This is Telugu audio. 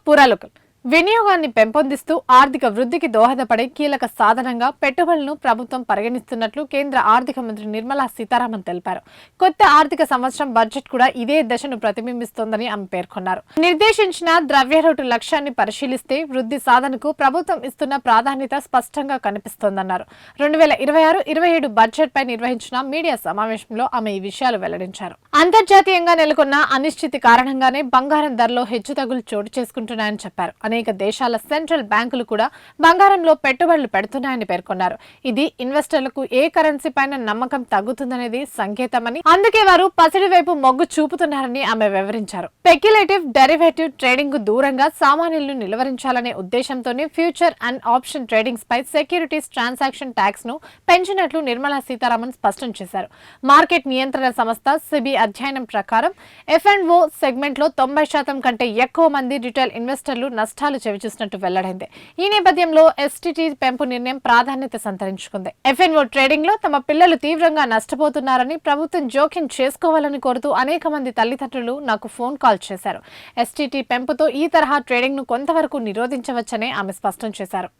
పురాలుకల్ వినియోగాన్ని పెంపొందిస్తూ ఆర్థిక వృద్ధికి దోహదపడే కీలక సాధనంగా పెట్టుబడులను ప్రభుత్వం పరిగణిస్తున్నట్లు కేంద్ర ఆర్థిక మంత్రి నిర్మలా సీతారామన్ తెలిపారు. కొత్త ఆర్థిక సంవత్సరం బడ్జెట్ కూడా ఇదే దశను ప్రతిబింబిస్తోందని ఆమె పేర్కొన్నారు. నిర్దేశించిన ద్రవ్యలోటు లక్ష్యాన్ని పరిశీలిస్తే వృద్ధి సాధనకు ప్రభుత్వం ఇస్తున్న ప్రాధాన్యత స్పష్టంగా కనిపిస్తోందన్నారు. 2026-27 బడ్జెట్ పై నిర్వహించిన మీడియా సమావేశంలో ఆమె ఈ విషయాలు వెల్లడించారు. అంతర్జాతీయంగా నెలకొన్న అనిశ్చితి కారణంగానే బంగారం ధరలో హెచ్చుతగ్గులు చోటు చేసుకుంటున్నాయని చెప్పారు. అనేక దేశాల సెంట్రల్ బ్యాంకులు కూడా బంగారంలో పెట్టుబడులు పెడుతున్నాయని పేర్కొన్నారు. ఇది ఇన్వెస్టర్లకు ఏ కరెన్సీ పైన నమ్మకం తగ్గుతుందనేది సంకేతమని, అందుకే వారు పసిడి వైపు మొగ్గు చూపుతున్నారని ఆమె వివరించారు. స్పెక్యులేటివ్ డెరివేటివ్ ట్రేడింగ్ కు దూరంగా సామాన్యులను నిలువరించాలనే ఉద్దేశంతోనే ఫ్యూచర్ అండ్ ఆప్షన్ ట్రేడింగ్స్ పై సెక్యూరిటీస్ ట్రాన్సాక్షన్ ట్యాక్స్ ను పెంచినట్లు నిర్మలా సీతారామన్ స్పష్టం చేశారు. మార్కెట్ నియంత్రణ సంస్థ సెబీ అధ్యయనం ప్రకారం F&O సెగ్మెంట్ లో 90% కంటే ఎక్కువ మంది రిటైల్ ఇన్వెస్టర్లు నష్టాలు చవిచూసినట్టు వెల్లడైంది. ఈ నేపథ్యంలో ఎస్టీటీ పెంపు నిర్ణయం ప్రాధాన్యత సంతరించుకుంది. F&O ట్రేడింగ్ లో తమ పిల్లలు తీవ్రంగా నష్టపోతున్నారని ప్రభుత్వం జోక్యం చేసుకోవాలని కోరుతూ అనేక మంది తల్లిదండ్రులు నాకు ఫోన్ కాల్ చేశారు. ఎస్టీటీ పెంపుతో ఈ తరహా ట్రేడింగ్ ను కొంతవరకు నిరోధించవచ్చని ఆమె స్పష్టం చేశారు.